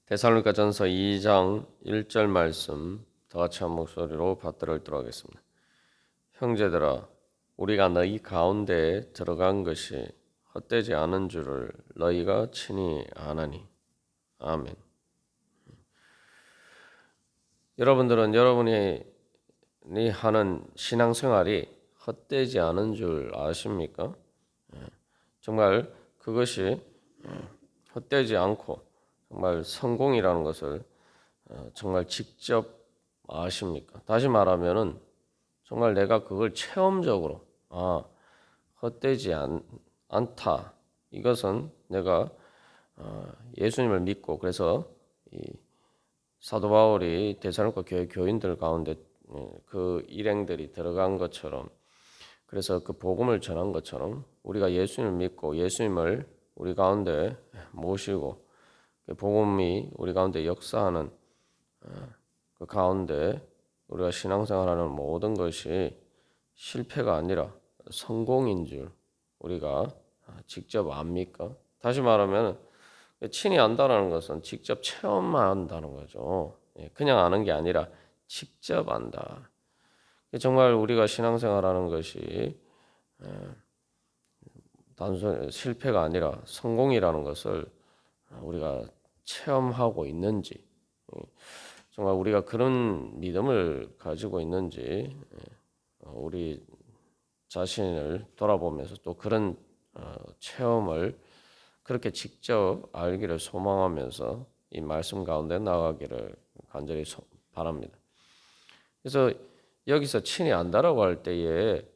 데살로니가전서 2장 1절 말씀 다 같이 한 목소리로 받들어 읽도록 하겠습니다. 형제들아, 우리가 너희 가운데에 들어간 것이 헛되지 않은 줄을 너희가 친히 아나니. 아멘. 여러분들은 여러분이 하는 신앙생활이 헛되지 않은 줄 아십니까? 정말 그것이 헛되지 않고 정말 성공이라는 것을 정말 직접 아십니까? 다시 말하면은 정말 내가 그걸 체험적으로 헛되지 않다. 이것은 내가 예수님을 믿고 그래서 이 사도 바울이 데살로니가 교회 교인들 가운데 그 일행들이 들어간 것처럼 그래서 그 복음을 전한 것처럼 우리가 예수님을 믿고 예수님을 우리 가운데 모시고 그 복음이 우리 가운데 역사하는 그 가운데 우리가 신앙생활하는 모든 것이 실패가 아니라 성공인 줄 우리가 직접 압니까? 다시 말하면 친히 안다라는 것은 직접 체험한다는 거죠. 그냥 아는 게 아니라 직접 안다. 정말 우리가 신앙생활하는 것이 단순 실패가 아니라 성공이라는 것을 우리가 체험하고 있는지, 정말 우리가 그런 믿음을 가지고 있는지 우리 자신을 돌아보면서 또 그런 체험을 그렇게 직접 알기를 소망하면서 이 말씀 가운데 나가기를 간절히 바랍니다. 그래서 여기서 친히 안다라고 할 때에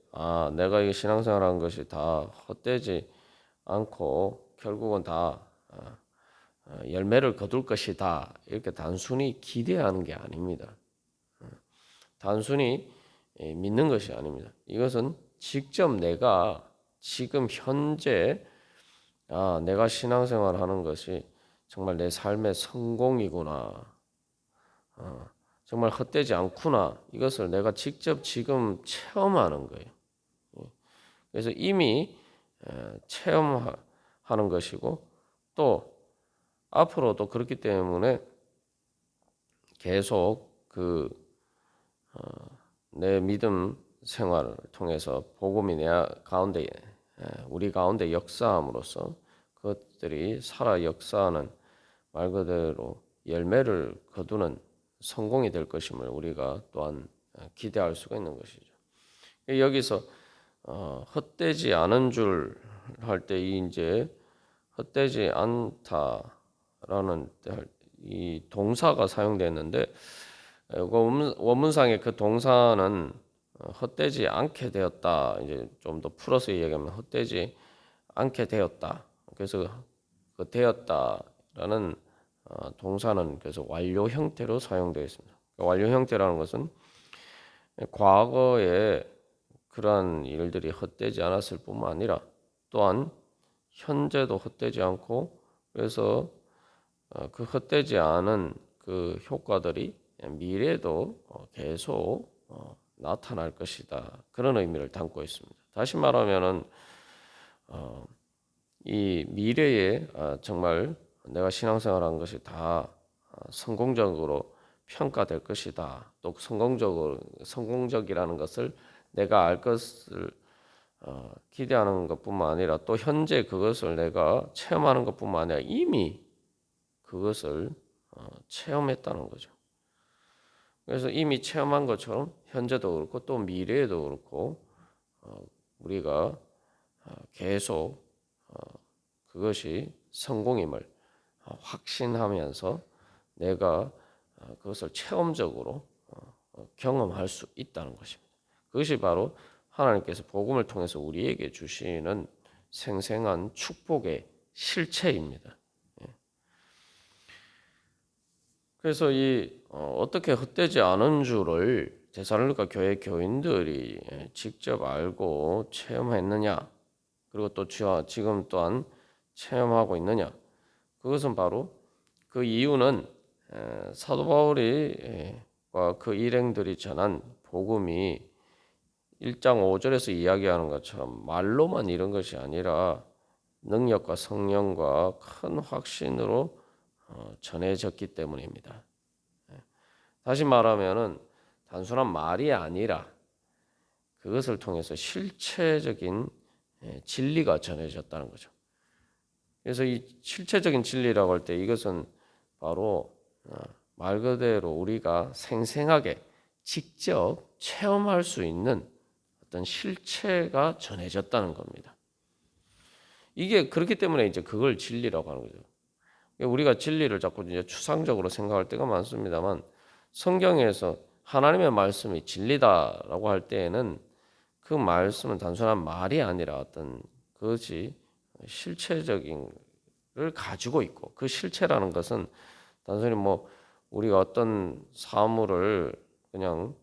내가 이 신앙생활한 것이 다 헛되지 않고 결국은 다 열매를 거둘 것이다 이렇게 단순히 기대하는 게 아닙니다. 단순히 믿는 것이 아닙니다. 이것은 직접 내가 지금 현재 내가 신앙생활하는 것이 정말 내 삶의 성공이구나. 정말 헛되지 않구나. 이것을 내가 직접 지금 체험하는 거예요. 그래서 이미 체험하는 것이고 또 앞으로도 그렇기 때문에 계속 내 믿음 생활을 통해서 복음이 내 가운데 우리 가운데 역사함으로써 그것들이 살아 역사하는 말 그대로 열매를 거두는 성공이 될 것임을 우리가 또한 기대할 수가 있는 것이죠. 여기서 헛되지 않은 줄 할 때 이제 헛되지 않다라는 이 동사가 사용됐는데 원문상의 그 동사는 헛되지 않게 되었다. 이제 좀 더 풀어서 얘기하면 헛되지 않게 되었다. 그래서 그 되었다라는 동사는 그래서 완료 형태로 사용되어 있습니다. 완료 형태라는 것은 과거에 그러한 일들이 헛되지 않았을 뿐만 아니라 또한 현재도 헛되지 않고 그래서 그 헛되지 않은 그 효과들이 미래에도 계속 나타날 것이다. 그런 의미를 담고 있습니다. 다시 말하면은 이 미래에 정말 내가 신앙생활한 것이 다 성공적으로 평가될 것이다. 또 성공적이라는 것을 내가 알 것을 기대하는 것뿐만 아니라 또 현재 그것을 내가 체험하는 것뿐만 아니라 이미 그것을 체험했다는 거죠. 그래서 이미 체험한 것처럼 현재도 그렇고 또 미래에도 그렇고 우리가 계속 그것이 성공임을 확신하면서 내가 그것을 체험적으로 경험할 수 있다는 것입니다. 그것이 바로 하나님께서 복음을 통해서 우리에게 주시는 생생한 축복의 실체입니다. 그래서 이 어떻게 헛되지 않은 줄을 데살로니가 교회 교인들이 직접 알고 체험했느냐, 그리고 또 지금 또한 체험하고 있느냐, 그것은 바로 그 이유는 사도 바울이 그 일행들이 전한 복음이 1장 5절에서 이야기하는 것처럼 말로만 이런 것이 아니라 능력과 성령과 큰 확신으로 전해졌기 때문입니다. 다시 말하면은 단순한 말이 아니라 그것을 통해서 실체적인 진리가 전해졌다는 거죠. 그래서 이 실체적인 진리라고 할 때 이것은 바로 말 그대로 우리가 생생하게 직접 체험할 수 있는 어떤 실체가 전해졌다는 겁니다. 이게 그렇기 때문에 이제 그걸 진리라고 하는 거죠. 우리가 진리를 자꾸 이제 추상적으로 생각할 때가 많습니다만 성경에서 하나님의 말씀이 진리다라고 할 때에는 그 말씀은 단순한 말이 아니라 어떤 그것이 실체적인 를 가지고 있고 그 실체라는 것은 단순히 뭐 우리가 어떤 사물을 그냥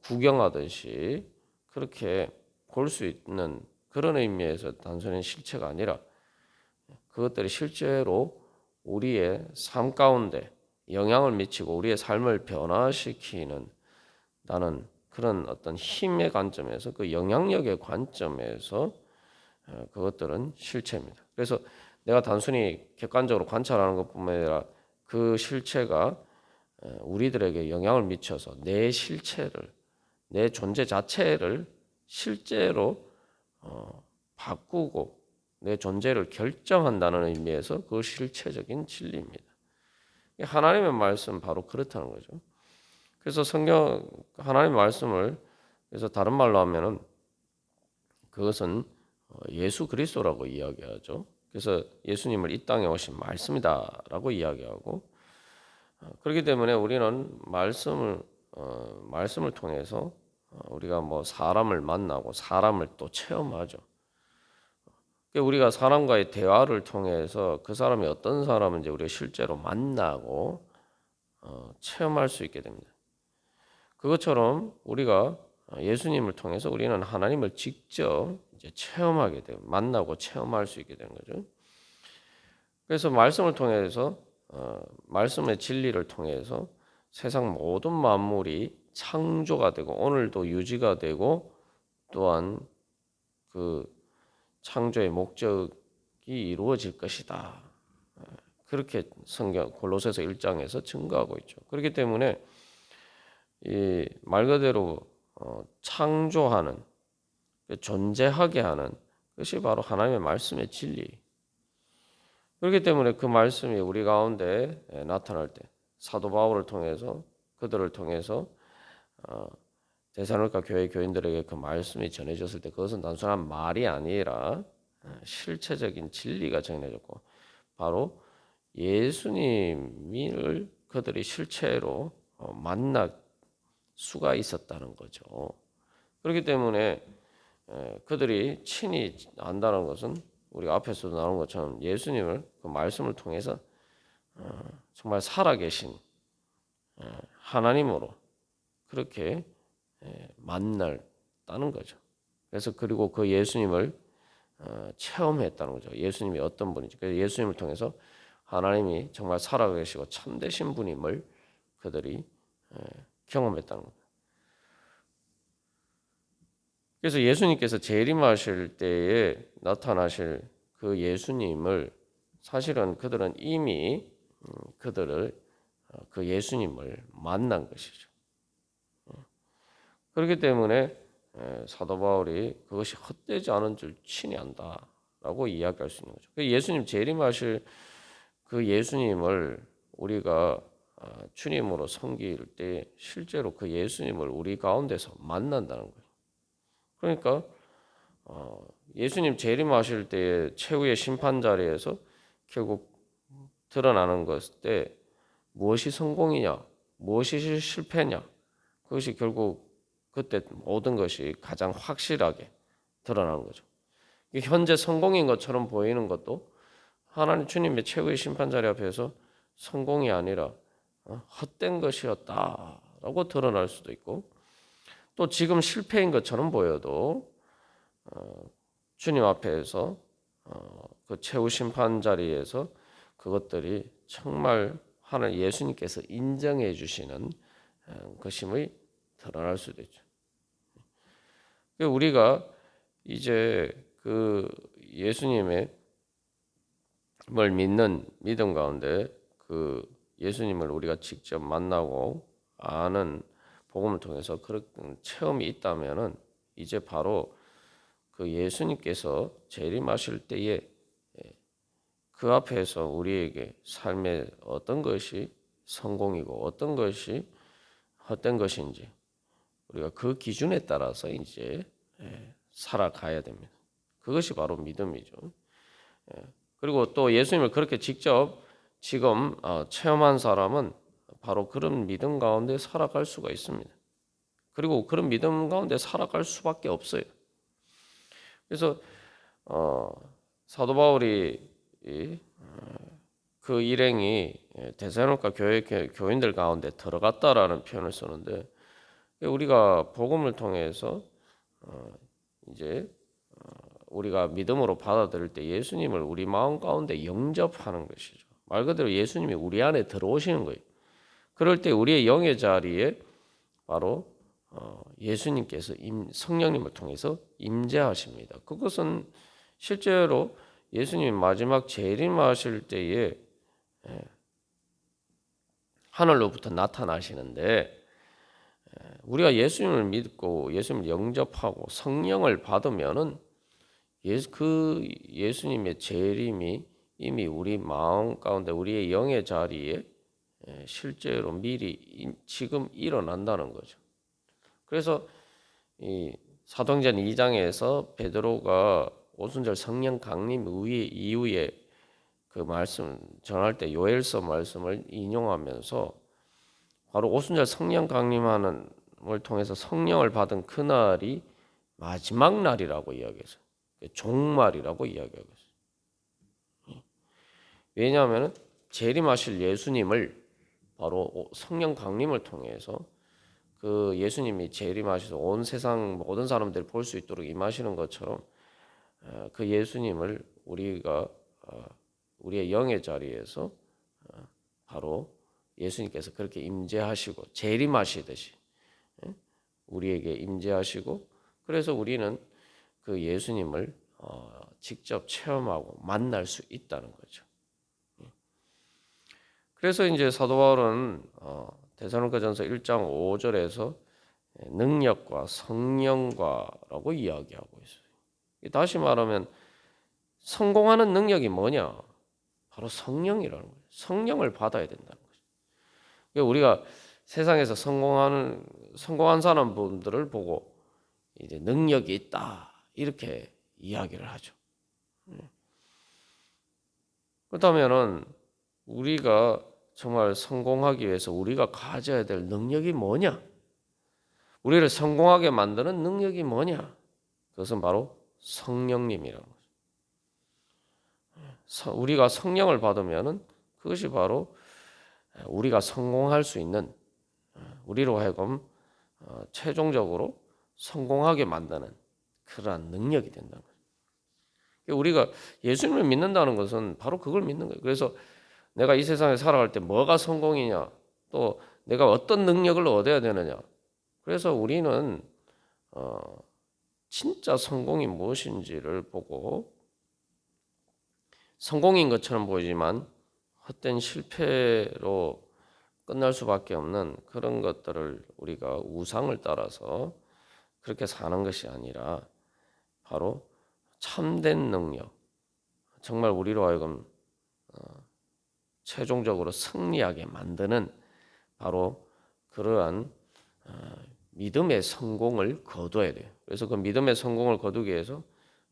구경하듯이 그렇게 볼 수 있는 그런 의미에서 단순히 실체가 아니라 그것들이 실제로 우리의 삶 가운데 영향을 미치고 우리의 삶을 변화시키는 나는 그런 어떤 힘의 관점에서 그 영향력의 관점에서 그것들은 실체입니다. 그래서 내가 단순히 객관적으로 관찰하는 것뿐만 아니라 그 실체가 우리들에게 영향을 미쳐서 내 실체를 내 존재 자체를 실제로 바꾸고 내 존재를 결정한다는 의미에서 그 실체적인 진리입니다. 하나님의 말씀 바로 그렇다는 거죠. 그래서 성경 하나님의 말씀을 그래서 다른 말로 하면은 그것은 예수 그리스도라고 이야기하죠. 그래서 예수님을 이 땅에 오신 말씀이다라고 이야기하고 그렇기 때문에 우리는 말씀을 통해서 우리가 뭐 사람을 만나고 사람을 또 체험하죠. 우리가 사람과의 대화를 통해서 그 사람이 어떤 사람인지 우리가 실제로 만나고 체험할 수 있게 됩니다. 그것처럼 우리가 예수님을 통해서 우리는 하나님을 직접 이제 체험하게 되고 만나고 체험할 수 있게 되는 거죠. 그래서 말씀을 통해서 말씀의 진리를 통해서 세상 모든 만물이 창조가 되고 오늘도 유지가 되고 또한 그 창조의 목적이 이루어질 것이다. 그렇게 성경 골로새서 1장에서 증거하고 있죠. 그렇기 때문에 이 말 그대로 창조하는 존재하게 하는 것이 바로 하나님의 말씀의 진리. 그렇기 때문에 그 말씀이 우리 가운데 나타날 때 사도 바울을 통해서 그들을 통해서 데살로니가 교회 교인들에게 그 말씀이 전해졌을 때 그것은 단순한 말이 아니라 실체적인 진리가 전해졌고 바로 예수님을 그들이 실체로 만날 수가 있었다는 거죠. 그렇기 때문에 그들이 친히 안다는 것은 우리가 앞에서도 나온 것처럼 예수님을 그 말씀을 통해서 정말 살아계신 하나님으로 그렇게 만났다는 거죠. 그래서 그리고 그 예수님을 체험했다는 거죠. 예수님이 어떤 분인지. 그래서 예수님을 통해서 하나님이 정말 살아계시고 참되신 분임을 그들이 경험했다는 거죠. 그래서 예수님께서 재림하실 때에 나타나실 그 예수님을 사실은 그들은 이미 그들을 그 예수님을 만난 것이죠. 그렇기 때문에 사도 바울이 그것이 헛되지 않은 줄 친히 안다라고 이야기할 수 있는 거죠. 예수님 재림하실 그 예수님을 우리가 주님으로 섬길 때 실제로 그 예수님을 우리 가운데서 만난다는 거예요. 그러니까 예수님 재림하실 때의 최후의 심판 자리에서 결국 드러나는 것 때 무엇이 성공이냐, 무엇이 실패냐, 그것이 결국 그때 모든 것이 가장 확실하게 드러나는 거죠. 현재 성공인 것처럼 보이는 것도 하나님 주님의 최후의 심판 자리 앞에서 성공이 아니라 헛된 것이었다라고 드러날 수도 있고 또 지금 실패인 것처럼 보여도 주님 앞에서 그 최후 심판 자리에서 그것들이 정말 하나님 예수님께서 인정해 주시는 것임이 드러날 수도 있죠. 우리가 이제 그 예수님의 뭘 믿는 믿음 가운데 그 예수님을 우리가 직접 만나고 아는 복음을 통해서 그런 체험이 있다면은 이제 바로 그 예수님께서 재림하실 때에 그 앞에서 우리에게 삶의 어떤 것이 성공이고 어떤 것이 헛된 것인지 우리가 그 기준에 따라서 이제 살아가야 됩니다. 그것이 바로 믿음이죠. 그리고 또 예수님을 그렇게 직접 지금 체험한 사람은 바로 그런 믿음 가운데 살아갈 수가 있습니다. 그리고 그런 믿음 가운데 살아갈 수밖에 없어요. 그래서 사도 바울이 그 일행이 데살로니가 교회 교인들 가운데 들어갔다라는 표현을 쓰는데 우리가 복음을 통해서 이제 우리가 믿음으로 받아들일 때 예수님을 우리 마음 가운데 영접하는 것이죠. 말 그대로 예수님이 우리 안에 들어오시는 거예요. 그럴 때 우리의 영의 자리에 바로 예수님께서 성령님을 통해서 임재하십니다. 그것은 실제로 예수님이 마지막 재림하실 때에 하늘로부터 나타나시는데 우리가 예수님을 믿고 예수님을 영접하고 성령을 받으면은 그 예수님의 재림이 이미 우리 마음 가운데 우리의 영의 자리에 실제로 미리 지금 일어난다는 거죠. 그래서 이 사도행전 2장에서 베드로가 오순절 성령 강림 이후에 그 말씀 전할 때 요엘서 말씀을 인용하면서 바로 오순절 성령 강림하는 걸 통해서 성령을 받은 그날이 마지막 날이라고 이야기했어요. 종말이라고 이야기하고 있어요. 왜냐하면 재림하실 예수님을 바로 성령 강림을 통해서 그 예수님이 재림하셔서 온 세상 모든 사람들이 볼 수 있도록 임하시는 것처럼 그 예수님을 우리가 우리의 영의 자리에서 바로 예수님께서 그렇게 임재하시고 재림하시듯이 우리에게 임재하시고 그래서 우리는 그 예수님을 직접 체험하고 만날 수 있다는 거죠. 그래서 이제 사도 바울은 데살로니가전서 1장 5절에서 능력과 성령과라고 이야기하고 있어요. 다시 말하면 성공하는 능력이 뭐냐? 바로 성령이라는 거예요. 성령을 받아야 된다는 거죠. 우리가 세상에서 성공한 사람분들을 보고 이제 능력이 있다 이렇게 이야기를 하죠. 그렇다면은 우리가 정말 성공하기 위해서 우리가 가져야 될 능력이 뭐냐? 우리를 성공하게 만드는 능력이 뭐냐? 그것은 바로 성령님이라는 거죠. 우리가 성령을 받으면은 그것이 바로 우리가 성공할 수 있는 우리로 하여금 최종적으로 성공하게 만드는 그러한 능력이 된다는 거죠. 우리가 예수님을 믿는다는 것은 바로 그걸 믿는 거예요. 그래서 내가 이 세상에 살아갈 때 뭐가 성공이냐, 또 내가 어떤 능력을 얻어야 되느냐. 그래서 우리는 진짜 성공이 무엇인지를 보고 성공인 것처럼 보이지만 헛된 실패로 끝날 수밖에 없는 그런 것들을 우리가 우상을 따라서 그렇게 사는 것이 아니라 바로 참된 능력, 정말 우리로 하여금 최종적으로 승리하게 만드는 바로 그러한 믿음의 성공을 거둬야 돼요. 그래서 그 믿음의 성공을 거두기 위해서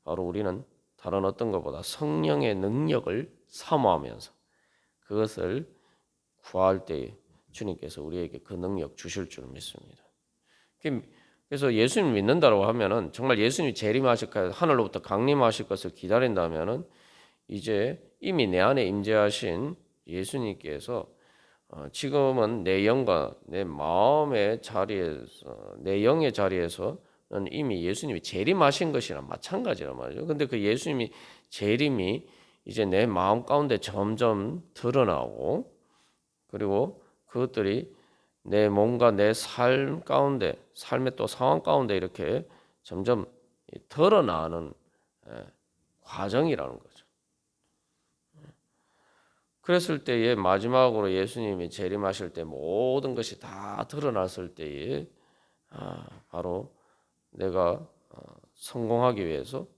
바로 우리는 다른 어떤 것보다 성령의 능력을 사모하면서 그것을 구할 때 주님께서 우리에게 그 능력 주실 줄 믿습니다. 그래서 예수님 믿는다고 하면은 정말 예수님이 재림하실 것, 하늘로부터 강림하실 것을 기다린다면은 이제 이미 내 안에 임재하신 예수님께서 지금은 내 영과 내 마음의 자리에서 내 영의 자리에서는 이미 예수님이 재림하신 것이랑 마찬가지란 말이죠. 근데 그 예수님이 재림이 이제 내 마음 가운데 점점 드러나고 그리고 그것들이 내 몸과 내 삶 가운데 삶의 또 상황 가운데 이렇게 점점 드러나는 과정이라는 거죠. 그랬을 때에 마지막으로 예수님이 재림하실 때 모든 것이 다 드러났을 때에 바로 내가 성공하기 위해서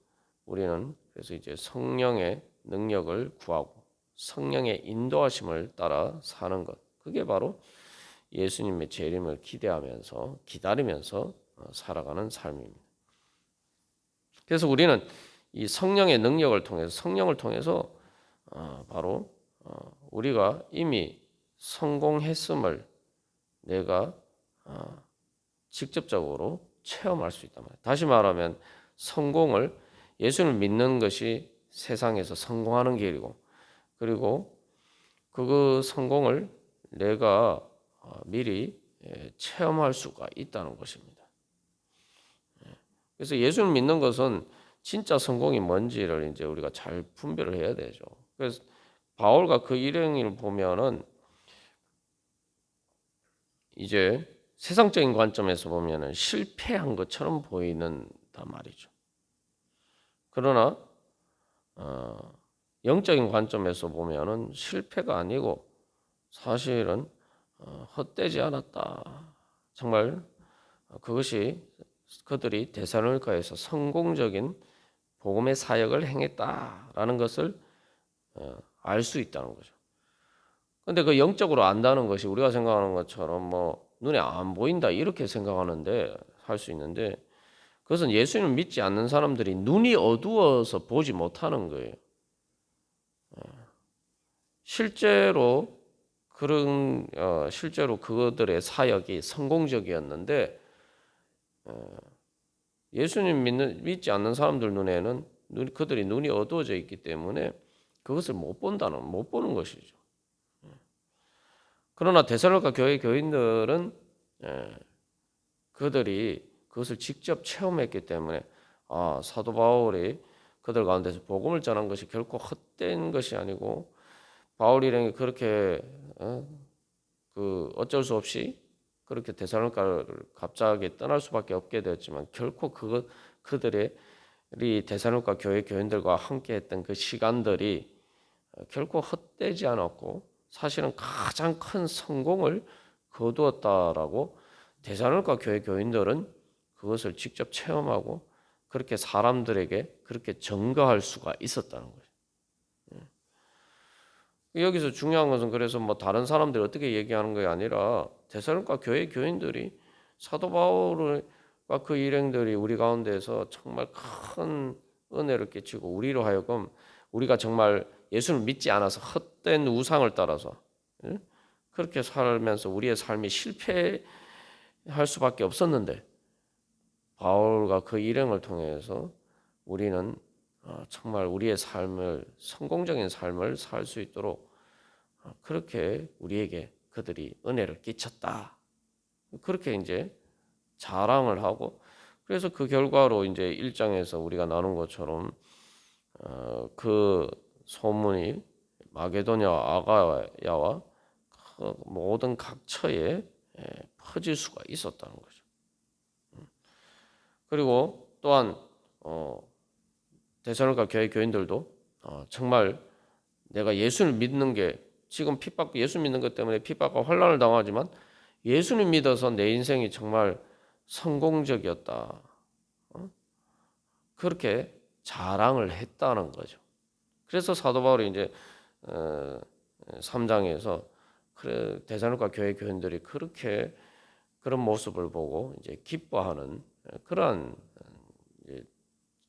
우리는 그래서 이제 성령의 능력을 구하고 성령의 인도하심을 따라 사는 것. 그게 바로 예수님의 재림을 기대하면서 기다리면서 살아가는 삶입니다. 그래서 우리는 이 성령의 능력을 통해서 성령을 통해서 바로 우리가 이미 성공했음을 내가 직접적으로 체험할 수 있단 말이에요. 다시 말하면 성공을 예수를 믿는 것이 세상에서 성공하는 길이고 그리고 그 성공을 내가 미리 체험할 수가 있다는 것입니다. 그래서 예수를 믿는 것은 진짜 성공이 뭔지를 이제 우리가 잘 분별을 해야 되죠. 그래서 바울과 그 일행을 보면은 이제 세상적인 관점에서 보면은 실패한 것처럼 보이는단 말이죠. 그러나 영적인 관점에서 보면은 실패가 아니고 사실은 헛되지 않았다. 정말 그것이 그들이 데살로니가에서 성공적인 복음의 사역을 행했다라는 것을 알 수 있다는 거죠. 근데 그 영적으로 안다는 것이 우리가 생각하는 것처럼 뭐 눈에 안 보인다 이렇게 생각하는데 할 수 있는데 그것은 예수님을 믿지 않는 사람들이 눈이 어두워서 보지 못하는 거예요. 실제로 실제로 그들의 사역이 성공적이었는데 예수님 믿지 않는 사람들 눈에는 그들이 눈이 어두워져 있기 때문에 그것을 못 보는 것이죠. 그러나 데살로니가 교회 교인들은 그들이 그것을 직접 체험했기 때문에 사도 바울이 그들 가운데서 복음을 전한 것이 결코 헛된 것이 아니고 바울 일행이 그렇게 어쩔 수 없이 그렇게 데살로니가를 갑자기 떠날 수밖에 없게 되었지만 결코 그들의 데살로니가 교회 교인들과 함께했던 그 시간들이 결코 헛되지 않았고 사실은 가장 큰 성공을 거두었다라고 데살로니가 교회 교인들은 그것을 직접 체험하고 그렇게 사람들에게 그렇게 증거할 수가 있었다는 거죠. 여기서 중요한 것은 그래서 뭐 다른 사람들이 어떻게 얘기하는 게 아니라 데살로니가 교회 교인들이 사도 바울과 그 일행들이 우리 가운데서 정말 큰 은혜를 끼치고 우리로 하여금 우리가 정말 예수를 믿지 않아서 헛된 우상을 따라서 그렇게 살면서 우리의 삶이 실패할 수밖에 없었는데 바울과 그 일행을 통해서 우리는 정말 우리의 삶을 성공적인 삶을 살 수 있도록 그렇게 우리에게 그들이 은혜를 끼쳤다. 그렇게 이제 자랑을 하고 그래서 그 결과로 이제 1장에서 우리가 나눈 것처럼 그 소문이 마게도냐와 아가야와 그 모든 각처에 퍼질 수가 있었다는 거죠. 그리고 또한 데살로니가 교회 교인들도 정말 내가 예수를 믿는 게 지금 예수 믿는 것 때문에 핍박과 환난을 당하지만 예수를 믿어서 내 인생이 정말 성공적이었다. 그렇게 자랑을 했다는 거죠. 그래서 사도 바울이 이제 3장에서 데살로니가 교회 교인들이 그렇게 그런 모습을 보고 이제 기뻐하는 그러한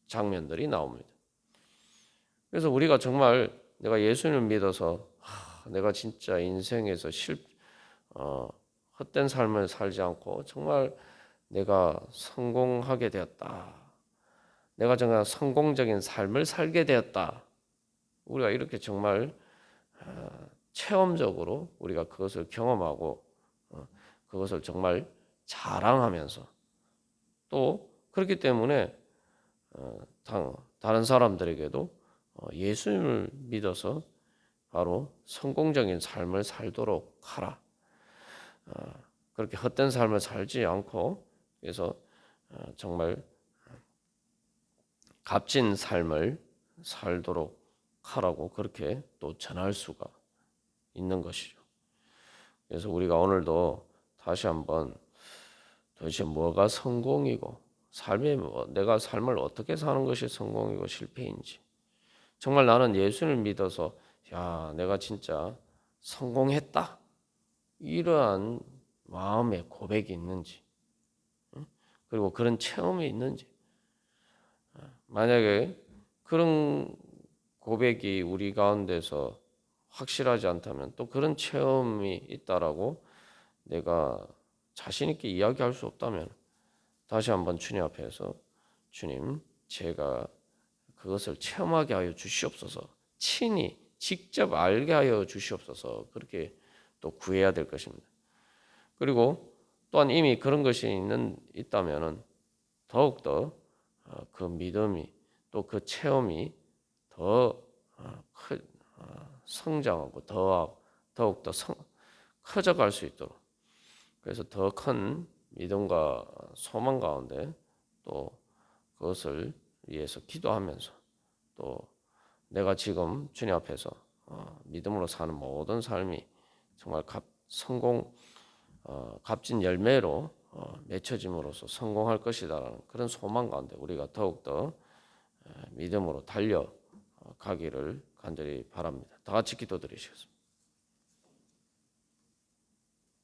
장면들이 나옵니다. 그래서 우리가 정말 내가 예수님을 믿어서 내가 진짜 인생에서 헛된 삶을 살지 않고 정말 내가 성공하게 되었다. 내가 정말 성공적인 삶을 살게 되었다. 우리가 이렇게 정말 체험적으로 우리가 그것을 경험하고 그것을 정말 자랑하면서 또 그렇기 때문에 다른 사람들에게도 예수님을 믿어서 바로 성공적인 삶을 살도록 하라. 그렇게 헛된 삶을 살지 않고 그래서 정말 값진 삶을 살도록 하라고 그렇게 또 전할 수가 있는 것이죠. 그래서 우리가 오늘도 다시 한번 도대체 뭐가 성공이고 내가 삶을 어떻게 사는 것이 성공이고 실패인지, 정말 나는 예수를 믿어서 야 내가 진짜 성공했다 이러한 마음의 고백이 있는지, 그리고 그런 체험이 있는지, 만약에 그런 고백이 우리 가운데서 확실하지 않다면, 또 그런 체험이 있다라고 내가 자신 있게 이야기할 수 없다면, 다시 한번 주님 앞에서 주님 제가 그것을 체험하게 하여 주시옵소서, 친히 직접 알게 하여 주시옵소서, 그렇게 또 구해야 될 것입니다. 그리고 또한 이미 그런 것이 있다면은 더욱더 그 믿음이, 또 그 체험이 더 성장하고 더욱더 커져갈 수 있도록, 그래서 더 큰 믿음과 소망 가운데 또 그것을 위해서 기도하면서, 또 내가 지금 주님 앞에서 믿음으로 사는 모든 삶이 정말 값진 열매로 맺혀짐으로써 성공할 것이다라는 그런 소망 가운데 우리가 더욱더 믿음으로 달려가기를 간절히 바랍니다. 다 같이 기도드리시겠습니다.